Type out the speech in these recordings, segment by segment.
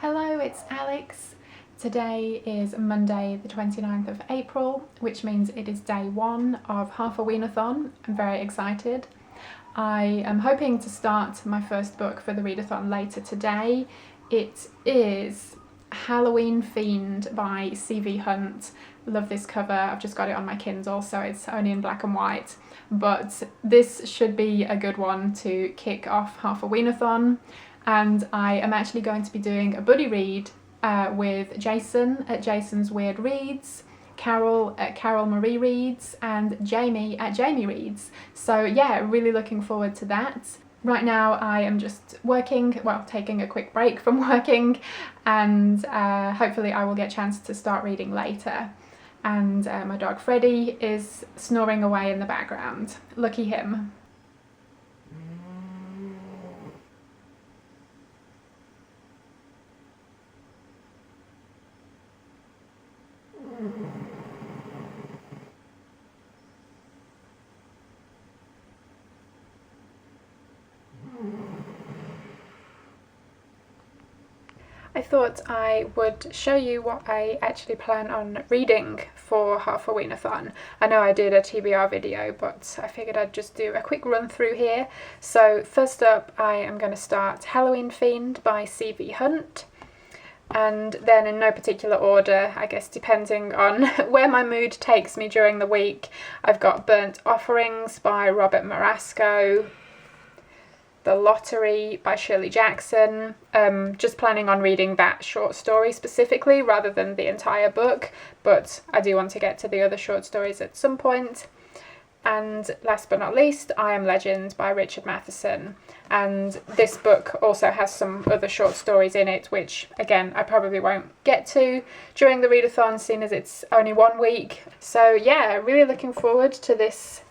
Hello, it's Alex. Today is Monday the 29th of April, which means it is day one of Halfoweenathon. I'm very excited. I am hoping to start my first book for the readathon later today. It is Halloween Fiend by C.V. Hunt. Love this cover. I've just got it on my Kindle, so it's only in black and white. But this should be a good one to kick off Halfoweenathon. And I am actually going to be doing a buddy read with Jason at Jason's Weird Reads, Carol at Carol Marie Reads, and Jamie at Jamie Reads. So yeah, really looking forward to that. Right now I am just working, well, taking a quick break from working, and hopefully I will get a chance to start reading later. And my dog Freddie is snoring away in the background. Lucky him. I thought I would show you what I actually plan on reading for Halfoweenathon. I know I did a TBR video, but I figured I'd just do a quick run through here. So first up, I am going to start Halloween Fiend by C.V. Hunt. And then in no particular order, I guess depending on where my mood takes me during the week, I've got Burnt Offerings by Robert Marasco, The Lottery by Shirley Jackson. Just planning on reading that short story specifically rather than the entire book, but I do want to get to the other short stories at some point. And last but not least, I Am Legend by Richard Matheson. And this book also has some other short stories in it, which again I probably won't get to during the readathon, seeing as it's only 1 week. So yeah, really looking forward to this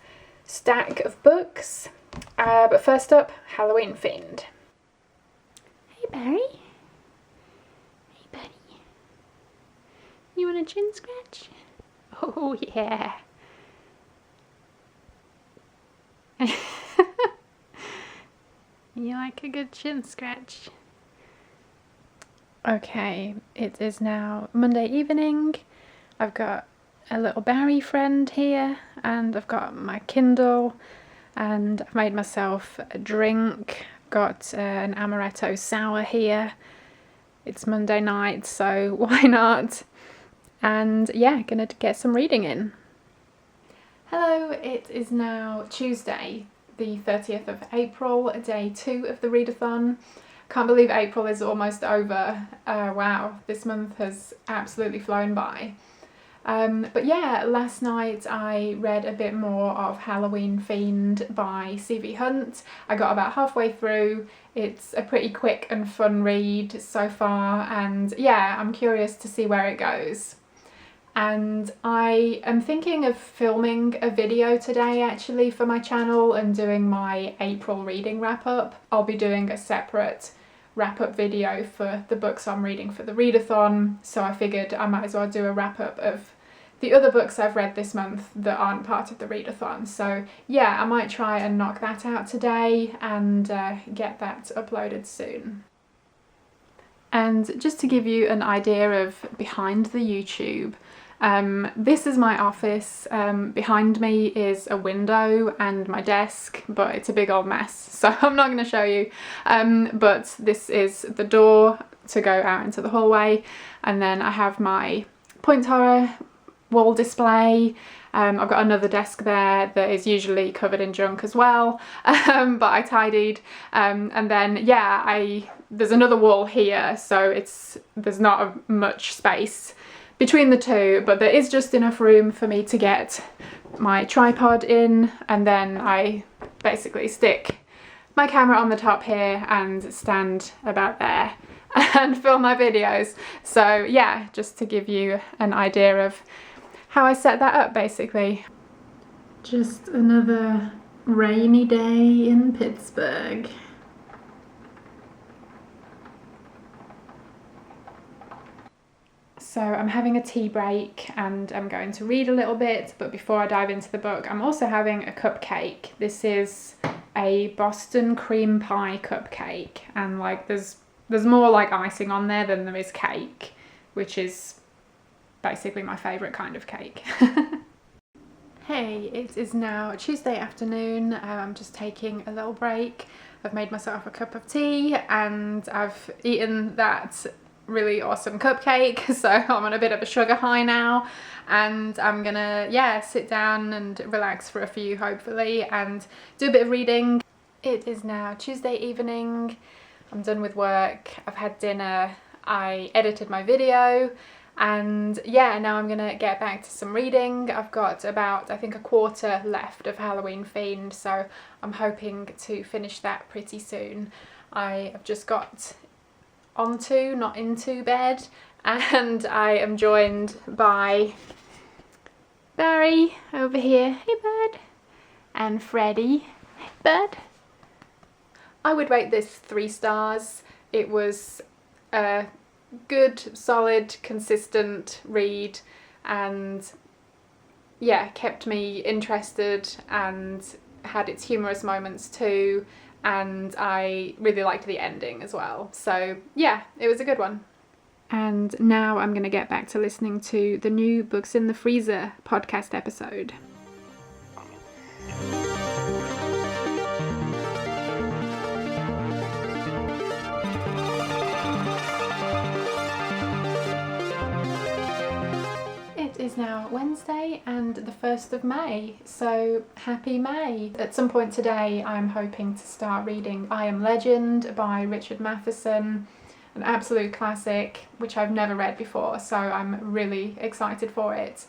stack of books. But first up, Halloween Fiend. Hey Barry. Hey buddy. You want a chin scratch? Oh yeah. You like a good chin scratch? Okay, it is now Monday evening. I've got a little Barry friend here, and I've got my Kindle, and I've made myself a drink. Got an amaretto sour here. It's Monday night, so why not? And yeah, gonna get some reading in. Hello, it is now Tuesday, the 30th of April, day 2 of the readathon. Can't believe April is almost over. Wow, this month has absolutely flown by. But yeah, last night I read a bit more of Halloween Fiend by C.V. Hunt. I got about halfway through. It's a pretty quick and fun read so far, and yeah, I'm curious to see where it goes. And I am thinking of filming a video today actually for my channel and doing my April reading wrap up. I'll be doing a separate wrap up video for the books I'm reading for the readathon, so I figured I might as well do a wrap up of the other books I've read this month that aren't part of the readathon. So yeah, I might try and knock that out today and get that uploaded soon. And just to give you an idea of behind the YouTube, this is my office. Behind me is a window and my desk, but it's a big old mess, so I'm not going to show you. But this is the door to go out into the hallway, and then I have my Point Horror wall display. I've got another desk there that is usually covered in junk as well, but I tidied. And then yeah, there's another wall here, so there's not much space between the two, but there is just enough room for me to get my tripod in, and then I basically stick my camera on the top here and stand about there and film my videos. So yeah, just to give you an idea of how I set that up basically. Just another rainy day in Pittsburgh. So I'm having a tea break and I'm going to read a little bit, but before I dive into the book, I'm also having a cupcake. This is a Boston cream pie cupcake, and like there's there's more like icing on there than there is cake, which is basically my favourite kind of cake. Hey, it is now Tuesday afternoon. I'm just taking a little break. I've made myself a cup of tea and I've eaten that really awesome cupcake, so I'm on a bit of a sugar high now, and I'm gonna sit down and relax for a few, hopefully, and do a bit of reading. It is now Tuesday evening. I'm done with work, I've had dinner, I edited my video, and now I'm gonna get back to some reading. I've got about, I think, a quarter left of Halloween Fiend, so I'm hoping to finish that pretty soon. I have just got onto, not into bed, and I am joined by Barry over here, hey bud, and Freddie, hey bud. I would rate this 3 stars. It was a good, solid, consistent read, and kept me interested and had its humorous moments too, and I really liked the ending as well. So yeah, it was a good one. And now I'm going to get back to listening to the new Books in the Freezer podcast episode. It is now Wednesday and the 1st of May, so happy May. At some point today I'm hoping to start reading I Am Legend by Richard Matheson, an absolute classic which I've never read before, so I'm really excited for it.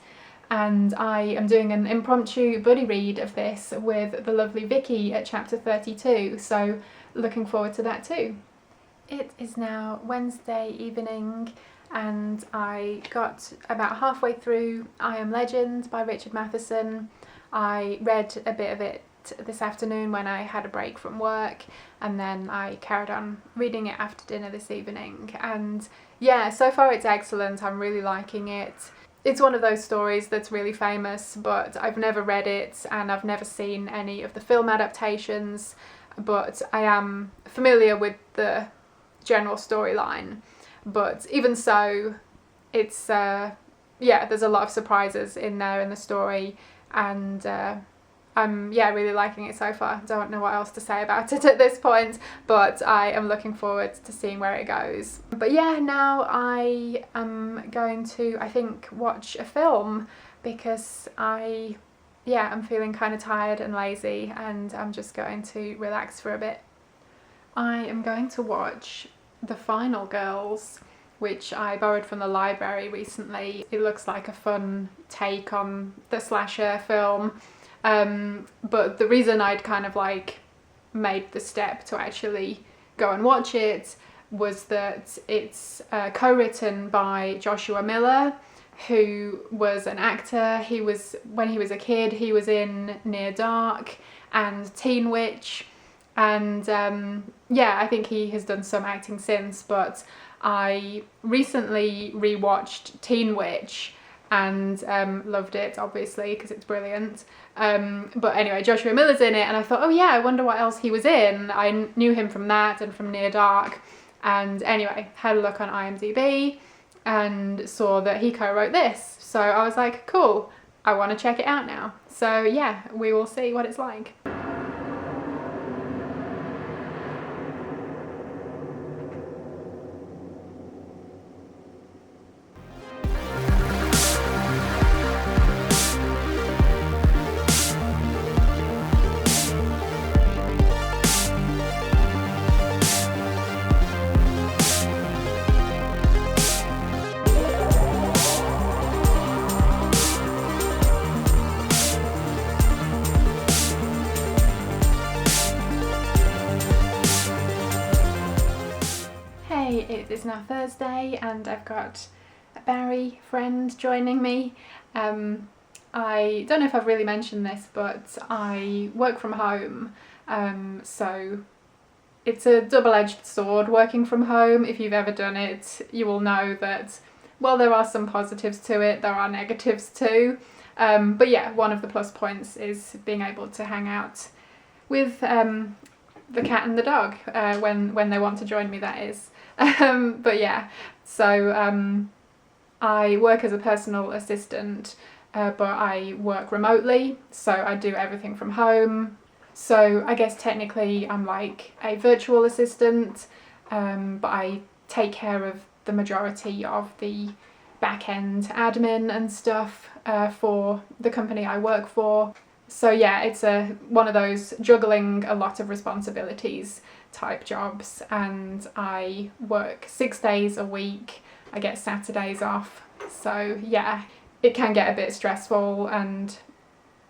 And I am doing an impromptu buddy read of this with the lovely Vicky at chapter 32, so looking forward to that too. It is now Wednesday evening and I got about halfway through I Am Legend by Richard Matheson. I read a bit of it this afternoon when I had a break from work, and then I carried on reading it after dinner this evening, and so far it's excellent. I'm really liking it. It's one of those stories that's really famous, but I've never read it and I've never seen any of the film adaptations, but I am familiar with the general storyline. But even so, it's there's a lot of surprises in there in the story, and I'm really liking it so far. Don't know what else to say about it at this point, but I am looking forward to seeing where it goes. But now I am going to, I think, watch a film, because I'm feeling kind of tired and lazy, and I'm just going to relax for a bit. I am going to watch The Final Girls, which I borrowed from the library recently. It looks like a fun take on the slasher film, but the reason I'd kind of made the step to actually go and watch it was that it's co-written by Joshua Miller, who was an actor. When he was a kid, he was in Near Dark and Teen Witch, and I think he has done some acting since, but I recently rewatched Teen Witch and loved it, obviously, because it's brilliant. But anyway, Joshua Miller's in it, and I thought, I wonder what else he was in. I knew him from that and from Near Dark, and anyway, had a look on IMDb and saw that he co-wrote this. So I was like, cool, I want to check it out now. So we will see what it's like. It is now Thursday and I've got a Barry friend joining me. I don't know if I've really mentioned this, but I work from home, so it's a double-edged sword working from home. If you've ever done it, you will know that, well, there are some positives to it, there are negatives too, but one of the plus points is being able to hang out with the cat and the dog when they want to join me, that is. But yeah, so I work as a personal assistant, but I work remotely, so I do everything from home. So I guess technically I'm like a virtual assistant, but I take care of the majority of the back-end admin and stuff for the company I work for. So yeah, it's one of those juggling a lot of responsibilities type jobs, and I work 6 days a week. I get Saturdays off. So yeah, it can get a bit stressful, and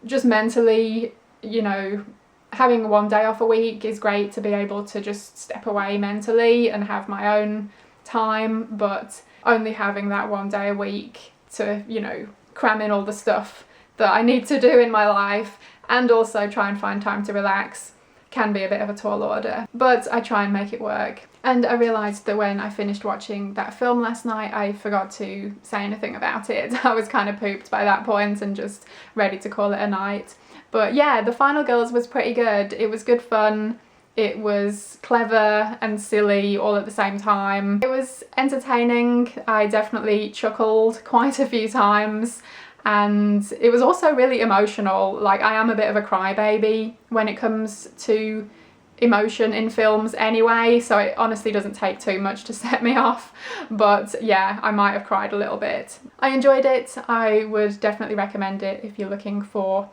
just mentally, you know, having one day off a week is great to be able to just step away mentally and have my own time, but only having that one day a week to, you know, cram in all the stuff that I need to do in my life and also try and find time to relax can be a bit of a tall order, but I try and make it work. And I realised that when I finished watching that film last night, I forgot to say anything about it. I was kind of pooped by that point and just ready to call it a night. But yeah, The Final Girls was pretty good. It was good fun. It was clever and silly all at the same time. It was entertaining. I definitely chuckled quite a few times. And it was also really emotional. Like, I am a bit of a crybaby when it comes to emotion in films anyway, so it honestly doesn't take too much to set me off. But yeah, I might have cried a little bit. I enjoyed it. I would definitely recommend it if you're looking for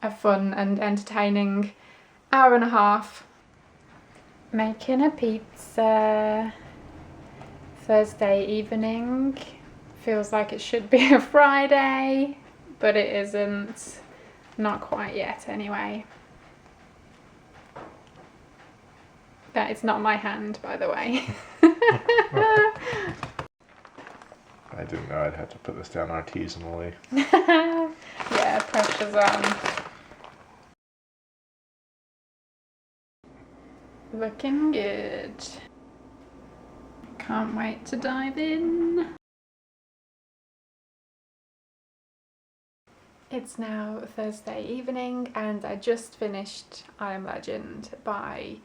a fun and entertaining hour and a half. Making a pizza. Thursday evening. Feels like it should be a Friday, but it isn't. Not quite yet anyway. That is not my hand, by the way. I didn't know I'd have to put this down artisanally. Yeah, pressure's on. Looking good. Can't wait to dive in. It's now Thursday evening and I just finished I Am Legend by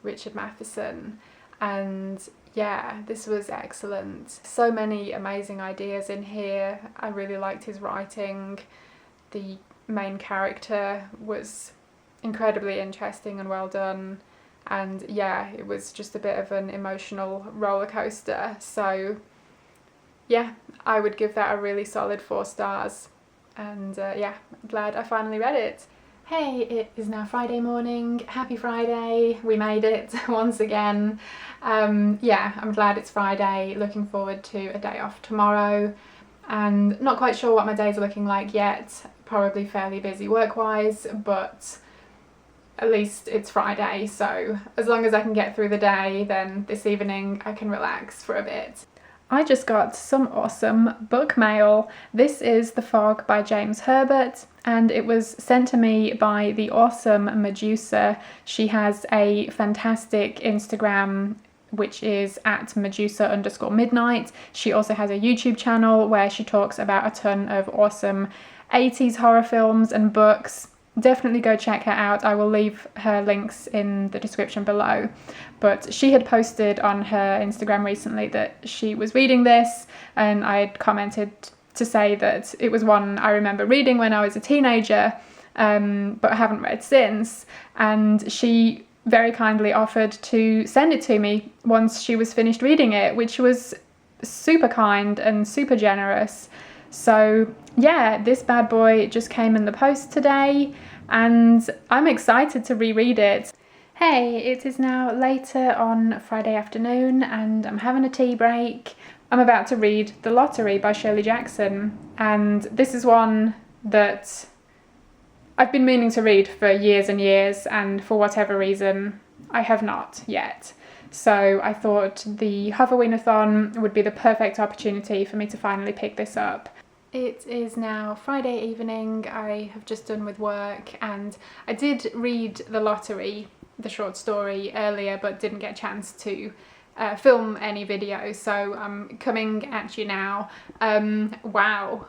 Richard Matheson, and yeah, this was excellent. So many amazing ideas in here. I really liked his writing. The main character was incredibly interesting and well done, and yeah, it was just a bit of an emotional roller coaster. So yeah, I would give that a really solid 4 stars. And yeah, I'm glad I finally read it. Hey, it is now Friday morning. Happy Friday. We made it once again. Yeah, I'm glad it's Friday. Looking forward to a day off tomorrow. And not quite sure what my days are looking like yet. Probably fairly busy work-wise, but at least it's Friday. So as long as I can get through the day, then this evening I can relax for a bit. I just got some awesome book mail. This is The Fog by James Herbert, and it was sent to me by the awesome Medusa. She has a fantastic Instagram, which is at Medusa_midnight. She also has a YouTube channel where she talks about a ton of awesome 80s horror films and books. Definitely go check her out. I will leave her links in the description below. But she had posted on her Instagram recently that she was reading this, and I had commented to say that it was one I remember reading when I was a teenager, but I haven't read since. And she very kindly offered to send it to me once she was finished reading it, which was super kind and super generous. So yeah, this bad boy just came in the post today and I'm excited to reread it. Hey, it is now later on Friday afternoon and I'm having a tea break. I'm about to read The Lottery by Shirley Jackson, and this is one that I've been meaning to read for years and years, and for whatever reason I have not yet. So I thought the Halfoweenathon would be the perfect opportunity for me to finally pick this up. It is now Friday evening. I have just done with work, and I did read The Lottery, the short story, earlier, but didn't get a chance to film any video, so I'm coming at you now. Wow,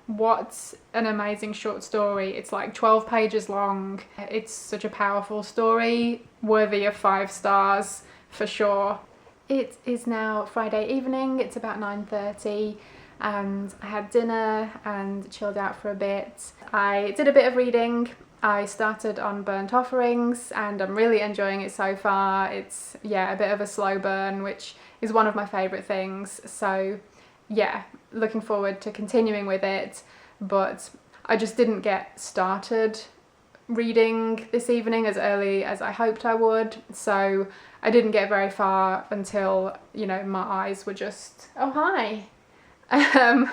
what an amazing short story. It's like 12 pages long. It's such a powerful story, worthy of 5 stars for sure. It is now Friday evening, it's about 9:30, and I had dinner and chilled out for a bit. I did a bit of reading. I started on Burnt Offerings and I'm really enjoying it so far. It's, yeah, a bit of a slow burn, which is one of my favourite things. So yeah, looking forward to continuing with it, but I just didn't get started reading this evening as early as I hoped I would, so I didn't get very far until, you know, my eyes were just, oh hi,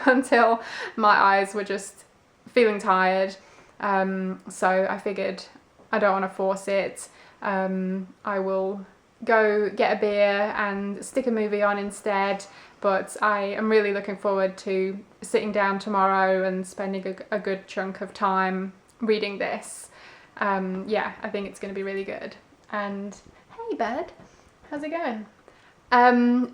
until my eyes were just feeling tired, so I figured I don't want to force it. I will go get a beer and stick a movie on instead, but I am really looking forward to sitting down tomorrow and spending a good chunk of time reading this. Yeah, I think it's going to be really good. And hey bud, how's it going?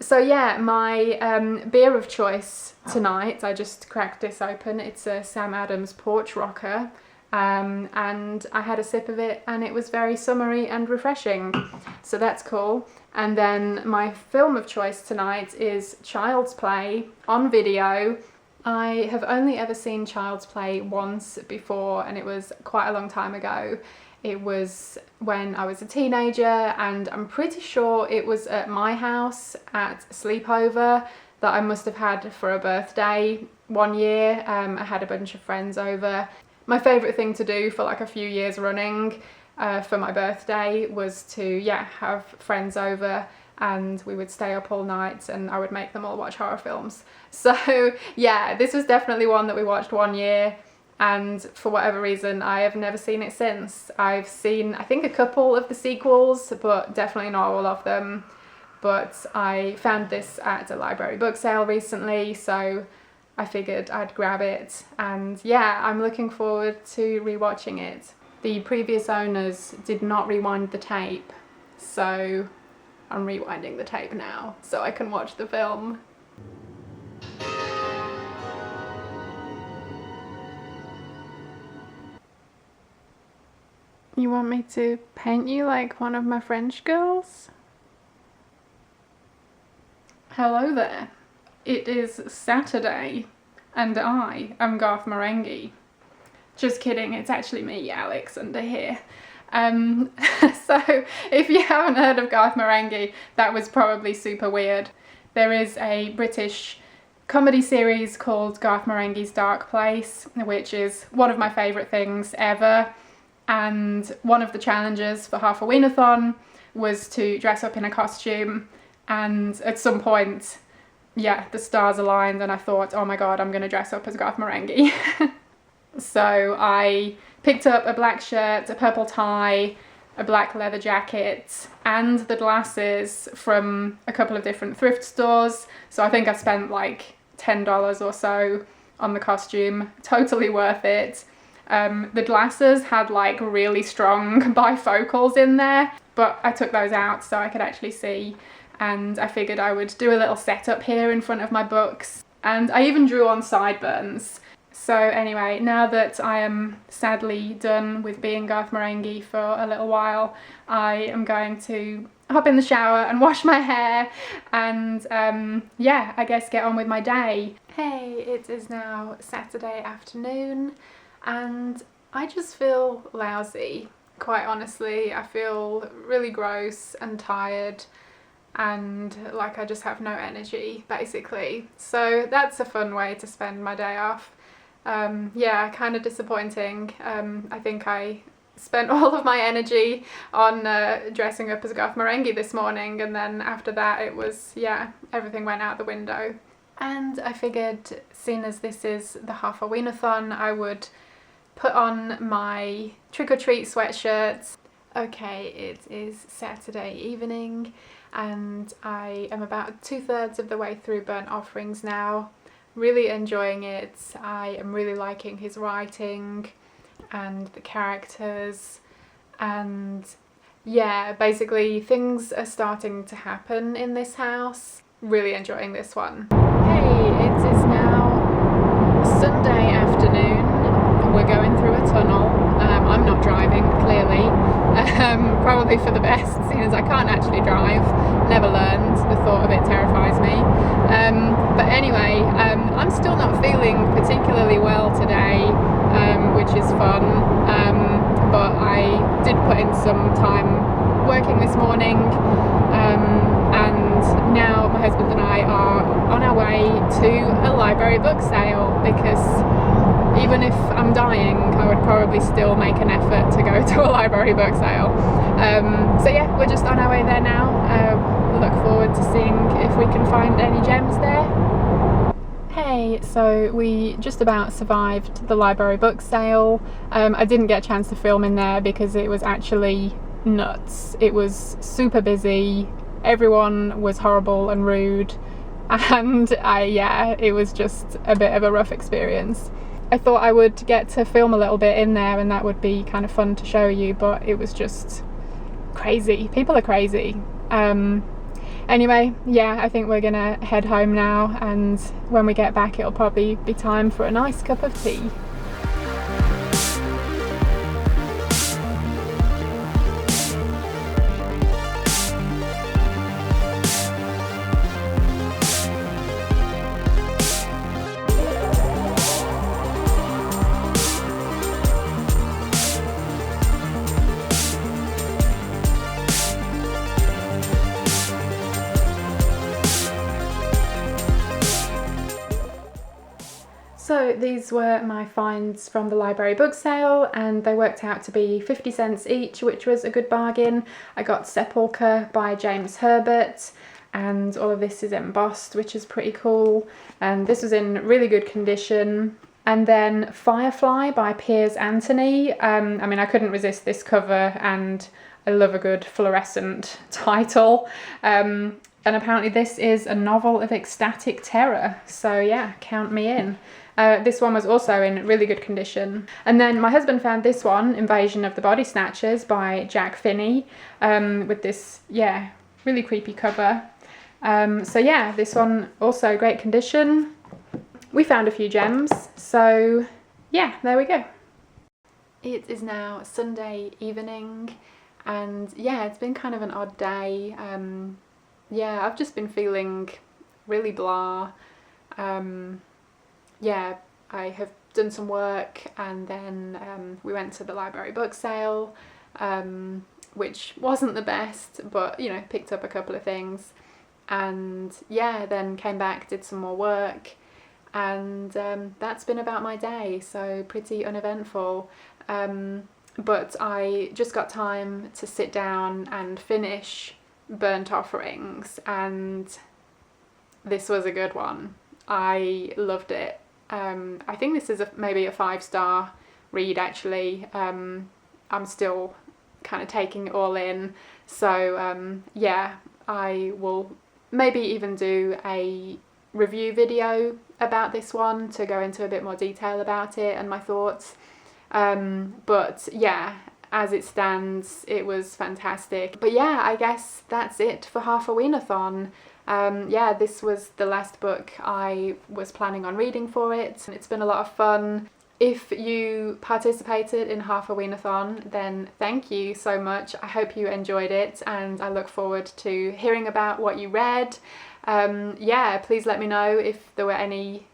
So yeah, my beer of choice tonight, I just cracked this open. It's a Sam Adams Porch Rocker, and I had a sip of it and it was very summery and refreshing, so that's cool. And then my film of choice tonight is Child's Play on video. I have only ever seen Child's Play once before, and it was quite a long time ago. It was when I was a teenager, and I'm pretty sure it was at my house at a sleepover that I must have had for a birthday one year. I had a bunch of friends over. My favourite thing to do for like a few years running for my birthday was to, yeah, have friends over and we would stay up all night and I would make them all watch horror films. So yeah, this was definitely one that we watched one year, and for whatever reason I have never seen it since. I've seen, I think, a couple of the sequels, but definitely not all of them. But I found this at a library book sale recently, so I figured I'd grab it, and yeah, I'm looking forward to rewatching it. The previous owners did not rewind the tape, so I'm rewinding the tape now so I can watch the film. You want me to paint you like one of my French girls? Hello there. It is Saturday and I am Garth Marenghi. Just kidding, it's actually me, Alex, under here. So if you haven't heard of Garth Marenghi, that was probably super weird. There is a British comedy series called Garth Marenghi's Dark Place, which is one of my favourite things ever. And one of the challenges for Halfoweenathon was to dress up in a costume, and at some point, yeah, the stars aligned and I thought, oh my god, I'm going to dress up as Garth Marenghi. So I picked up a black shirt, a purple tie, a black leather jacket, and the glasses from a couple of different thrift stores. So I think I spent like $10 or so on the costume. Totally worth it. The glasses had like really strong bifocals in there, but I took those out so I could actually see, and I figured I would do a little setup here in front of my books, and I even drew on sideburns. So anyway, now that I am sadly done with being Garth Marenghi for a little while, I am going to hop in the shower and wash my hair and yeah, I guess get on with my day. Hey, it is now Saturday afternoon and I just feel lousy, quite honestly. I feel really gross and tired and like I just have no energy, basically. So that's a fun way to spend my day off. Yeah, kind of disappointing. I think I spent all of my energy on dressing up as Garth Marenghi this morning, and then after that it was, yeah, everything went out the window. And I figured, seeing as this is the Halfoweenathon, I would put on my trick-or-treat sweatshirts. Okay, it is Saturday evening and I am about 2/3 of the way through Burnt Offerings now. Really enjoying it. I am really liking his writing and the characters, and yeah, basically things are starting to happen in this house. Really enjoying this one. Hey, it is now Sunday afternoon. We're going through a tunnel. I'm not not driving, clearly. Probably for the best, seeing as I can't actually drive, never learned. The thought of it terrifies me. But anyway, I'm still not feeling particularly well today, which is fun. But I did put in some time working this morning, and now my husband and I are on our way to a library book sale, because even if I'm dying, I would probably still make an effort to go to a library book sale. So yeah, we're just on our way there now. Look forward to seeing if we can find any gems there. Hey, so we just about survived the library book sale. I didn't get a chance to film in there because it was actually nuts. It was super busy, everyone was horrible and rude, and it was just a bit of a rough experience. I thought I would get to film a little bit in there and that would be kind of fun to show you, but it was just crazy. People are crazy. Anyway, yeah, I think we're gonna head home now, and when we get back it'll probably be time for a nice cup of tea. So these were my finds from the library book sale, and they worked out to be 50 cents each, which was a good bargain. I got Sepulchre by James Herbert, and all of this is embossed, which is pretty cool, and this was in really good condition. And then Firefly by Piers Anthony. I mean, I couldn't resist this cover, and I love a good fluorescent title. And apparently this is a novel of ecstatic terror, so yeah, count me in. This one was also in really good condition. And then my husband found this one, Invasion of the Body Snatchers by Jack Finney, with this, yeah, really creepy cover. So yeah, this one also great condition. We found a few gems, so yeah, there we go. It is now Sunday evening, and yeah, it's been kind of an odd day. Yeah, I've just been feeling really blah. Yeah, I have done some work, and then we went to the library book sale, which wasn't the best, but you know, picked up a couple of things, and yeah, then came back, did some more work, and that's been about my day, so pretty uneventful. But I just got time to sit down and finish Burnt Offerings, and this was a good one. I loved it. I think this is maybe a 5-star read, actually. I'm still kind of taking it all in, so yeah, I will maybe even do a review video about this one to go into a bit more detail about it and my thoughts. But yeah, as it stands, it was fantastic. But yeah, I guess that's it for Halfoweenathon. Yeah, this was the last book I was planning on reading for it, and it's been a lot of fun. If you participated in Halfoweenathon, then thank you so much. I hope you enjoyed it, and I look forward to hearing about what you read. Yeah, please let me know if there were any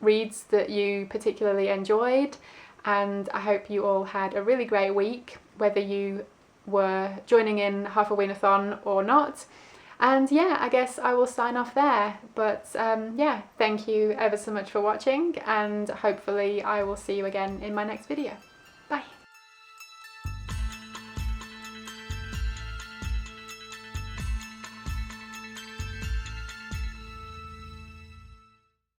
reads that you particularly enjoyed, and I hope you all had a really great week, whether you were joining in Halfoweenathon or not. And yeah, I guess I will sign off there, but yeah, thank you ever so much for watching, and hopefully I will see you again in my next video.